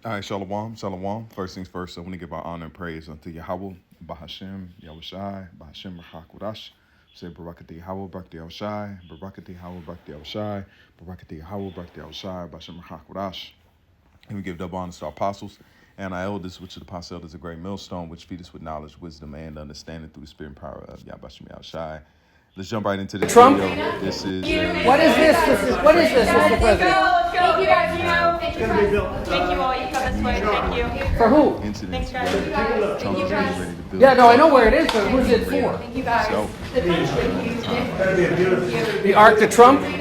All right, shalom, shalom. First things first, I want to give our honor and praise unto Yahweh, Bahashem, Yahushai, Bahashem, Rahakwadash. Say Barakati Yahweh, Barakati Yahushai, Barakati Yahweh, Barakati Yahushai, Barakati Yahweh, Barakati Yahushai, Bahashem, Rahakwadash. And we give double honors to our apostles and our elders, which are the apostle elders, a great millstone, which feed us with knowledge, wisdom, and understanding through the spirit and power of Yahbashim Yahushai. Let's jump right into this Trump? video. This is What is this? What is this, Mr. President? Thank you, guys. Thank you, guys. Thank you all. You come this way. Thank you. For who? incidents Thanks, where guys. Trump is getting ready to build. Yeah, no, I know where it is, but who's it for? Thank you, guys. So, The Arc to Trump? Thank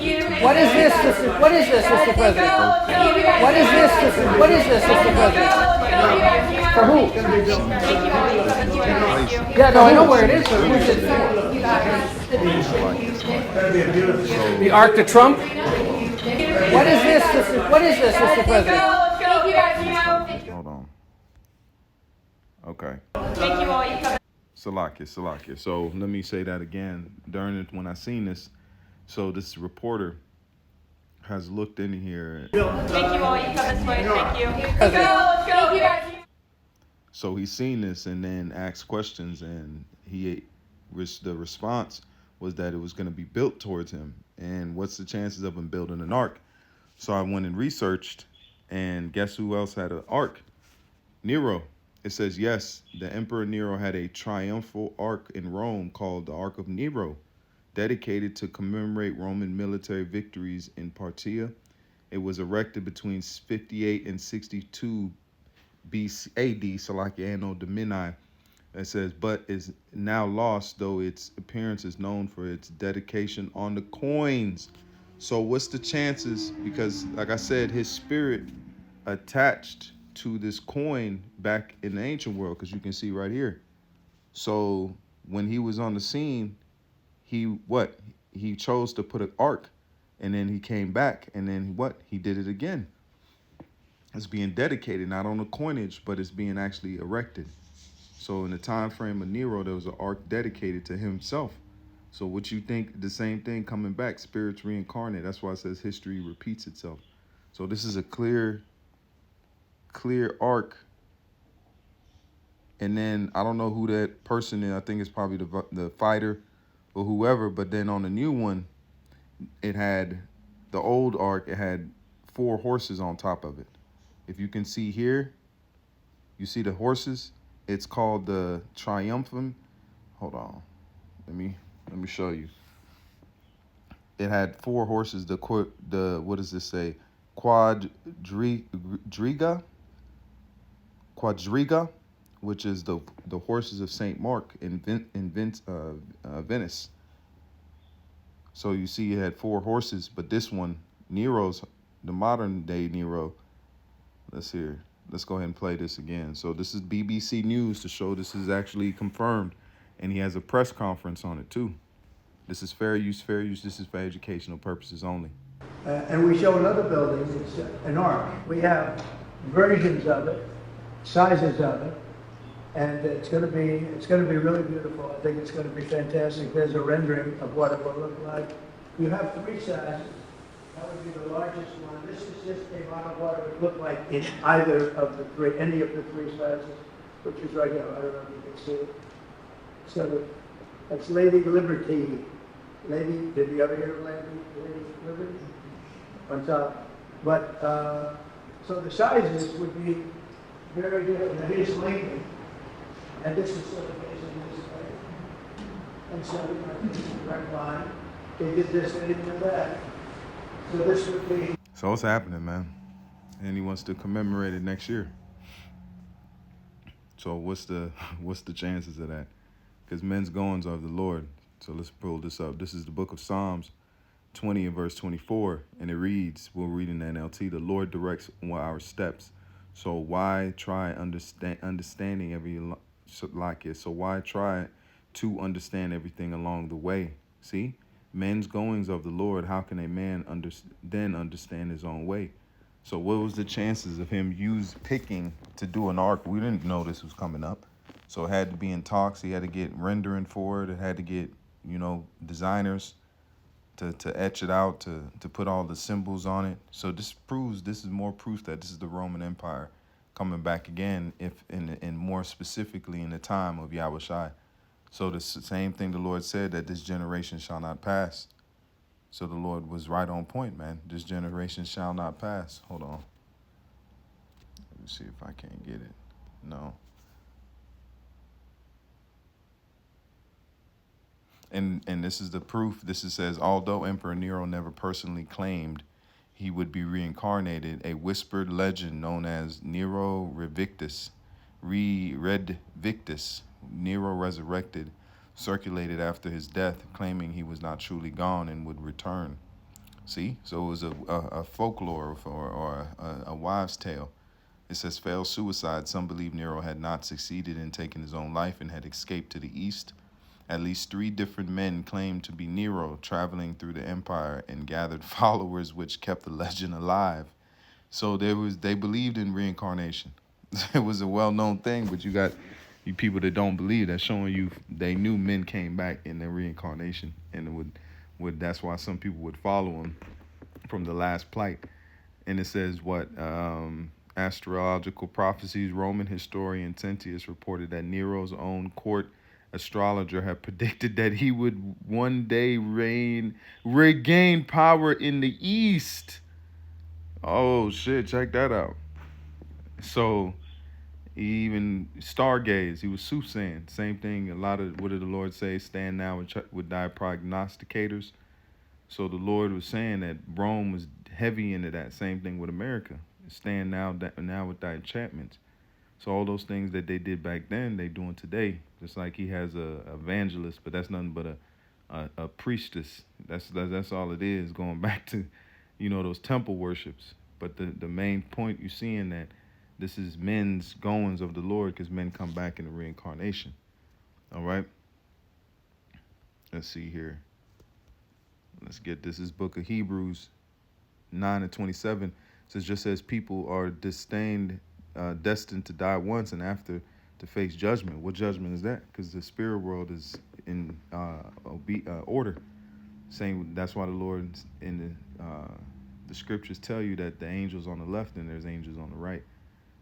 you. What is this, Mr. What is this, Mr. President? What is this, Mr. President? For who? Thank you all. You come this way. Thank you. Yeah, no, I know where it is, but who's it for? The Arc to Trump? What is this, Mr. President? Thank you, guys. hold on. Okay. Thank you all. You come. Salakia. So let me say that again. During it, when I seen this, so this reporter has looked in here. Thank you all. You come this way. Thank you. President. Thank you, guys. So he's seen this and then asked questions, and the response was that it was going to be built towards him. And what's the chances of him building an ark? So I went and researched, and guess who else had an ark? Nero. It says, yes, the Emperor Nero had a triumphal ark in Rome called the Ark of Nero, dedicated to commemorate Roman military victories in Parthia. It was erected between 58 and 62 BC AD, Salakia Anno Domini. It says, but is now lost, though its appearance is known for its dedication on the coins. So what's the chances? Because, like I said, his spirit attached to this coin back in the ancient world, because you can see right here. So when he was on the scene, he chose to put an ark, and then he came back, and then he did it again. It's being dedicated, not on the coinage, but it's being actually erected. So in the time frame of Nero, there was an ark dedicated to himself. So what you think, the same thing coming back, spirits reincarnate. That's why it says history repeats itself. So this is a clear arc. And then I don't know who that person is. I think it's probably the fighter or whoever. But then on the new one, it had the old arc. It had 4 horses on top of it. If you can see here, you see the horses. It's called the Triumphum. Hold on. Let me show you. It had 4 horses. The what does this say? Quadriga, which is the horses of Saint Mark in Venice. So you see, it had 4 horses, but this one, Nero's, the modern day Nero. Let's go ahead and play this again. So this is BBC News to show this is actually confirmed, and he has a press conference on it too. This is fair use. This is for educational purposes only. And we show another building, it's an ark. We have versions of it, sizes of it, and it's going to be really beautiful. I think it's going to be fantastic. There's a rendering of what it will look like. You have 3 sizes. That would be the largest one. This is just a model of what it would look like in either of the 3, any of the 3 sizes, which is right here. I don't know if you can see it. So that's Lady Liberty. Did you ever hear of Lady Liberty? On top. But, so the sizes would be very different. Now here's Lincoln, and this is sort of facing this way. And so we have this direct line. They did this and even that. So this would be. So what's happening, man? And he wants to commemorate it next year. So what's the chances of that? Because men's goings are of the Lord. So let's pull this up. This is the book of Psalms 20 and verse 24. And it reads, we'll read in the NLT, the Lord directs our steps. So why try understanding every like it? So why try to understand everything along the way? See? Men's goings of the Lord, how can a man then understand his own way? So what was the chances of him picking to do an ark? We didn't know this was coming up. So it had to be in talks. He had to get rendering for it. It had to get, designers. to etch it out, to put all the symbols on it. So this is more proof that this is the Roman Empire coming back again, if in more specifically in the time of Yahushua. So the same thing the Lord said, that this generation shall not pass. So the Lord was right on point, man. This generation shall not pass. Hold on. Let me see if I can't get it. No. And this is the proof. This says, although Emperor Nero never personally claimed he would be reincarnated, a whispered legend known as Nero-Revictus, Nero resurrected, circulated after his death, claiming he was not truly gone and would return. See? So it was a folklore or a wives' tale. It says, failed suicide. Some believe Nero had not succeeded in taking his own life and had escaped to the east. At least 3 different men claimed to be Nero, traveling through the empire, and gathered followers, which kept the legend alive. So they believed in reincarnation. It was a well-known thing, but you got you people that don't believe. That's showing you they knew men came back in their reincarnation, and it would that's why some people would follow him from the last plight. And it says what astrological prophecies. Roman historian Tentius reported that Nero's own court astrologer had predicted that he would one day regain power in the East. Oh shit, check that out. So he even stargaze. He was soothsaying. Same thing. A lot of what did the Lord say? Stand now with thy prognosticators. So the Lord was saying that Rome was heavy into that. Same thing with America. Stand now with thy enchantments. So all those things that they did back then, they doing today. Just like he has a evangelist, but that's nothing but a priestess. That's all it is. Going back to, those temple worships. But the main point you're seeing that this is men's goings of the Lord, because men come back in the reincarnation. All right. Let's see here. Let's get this. This book of Hebrews 9:27 says, just as people are destined to die once and after to face judgment. What judgment is that? Because the spirit world is in order. Saying that's why the Lord in the scriptures tell you that the angels on the left and there's angels on the right.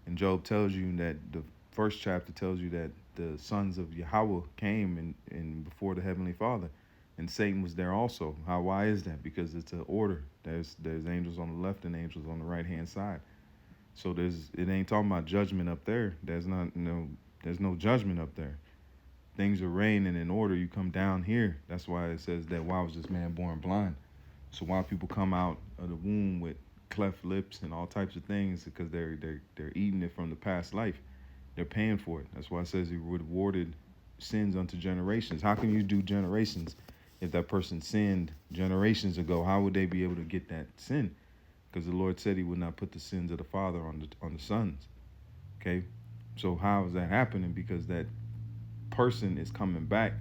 And Job tells you that the first chapter tells you that the sons of Yahweh came and before the Heavenly Father, and Satan was there also. Why is that? Because it's an order. There's angels on the left and angels on the right hand side. So it ain't talking about judgment up there. There's no judgment up there. Things are reigning in order. You come down here. That's why it says that why was this man born blind? So why people come out of the womb with cleft lips and all types of things, because they're eating it from the past life. They're paying for it. That's why it says he rewarded sins unto generations. How can you do generations if that person sinned generations ago? How would they be able to get that sin? Because the Lord said he would not put the sins of the father on the sons. Okay? So how is that happening? Because that person is coming back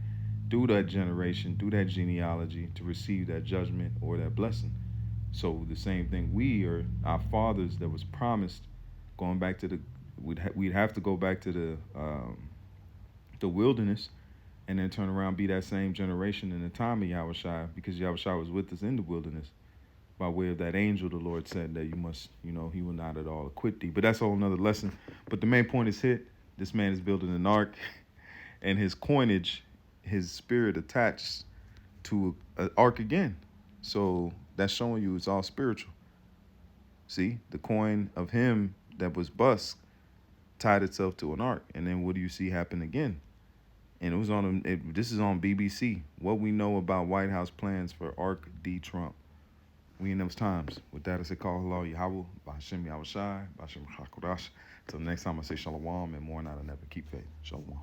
through that generation, through that genealogy, to receive that judgment or that blessing. So the same thing, we are our fathers that was promised, going back to we'd have to go back to the wilderness, and then turn around, be that same generation in the time of Yahushua, because Yahushua was with us in the wilderness. By way of that angel, the Lord said that you must, he will not at all acquit thee. But that's a whole nother lesson. But the main point is hit. This man is building an ark, and his coinage, his spirit attached to an ark again. So that's showing you it's all spiritual. See, the coin of him that was bust tied itself to an ark. And then what do you see happen again? And it was this is on BBC. What we know about White House plans for Ark D. Trump. We in those times. With that, I say, call hello, Yahweh, B'Hashem Yahushai, B'Hashem Hakodash. Till next time, I say shalom, and more not, I never keep faith. Shalom.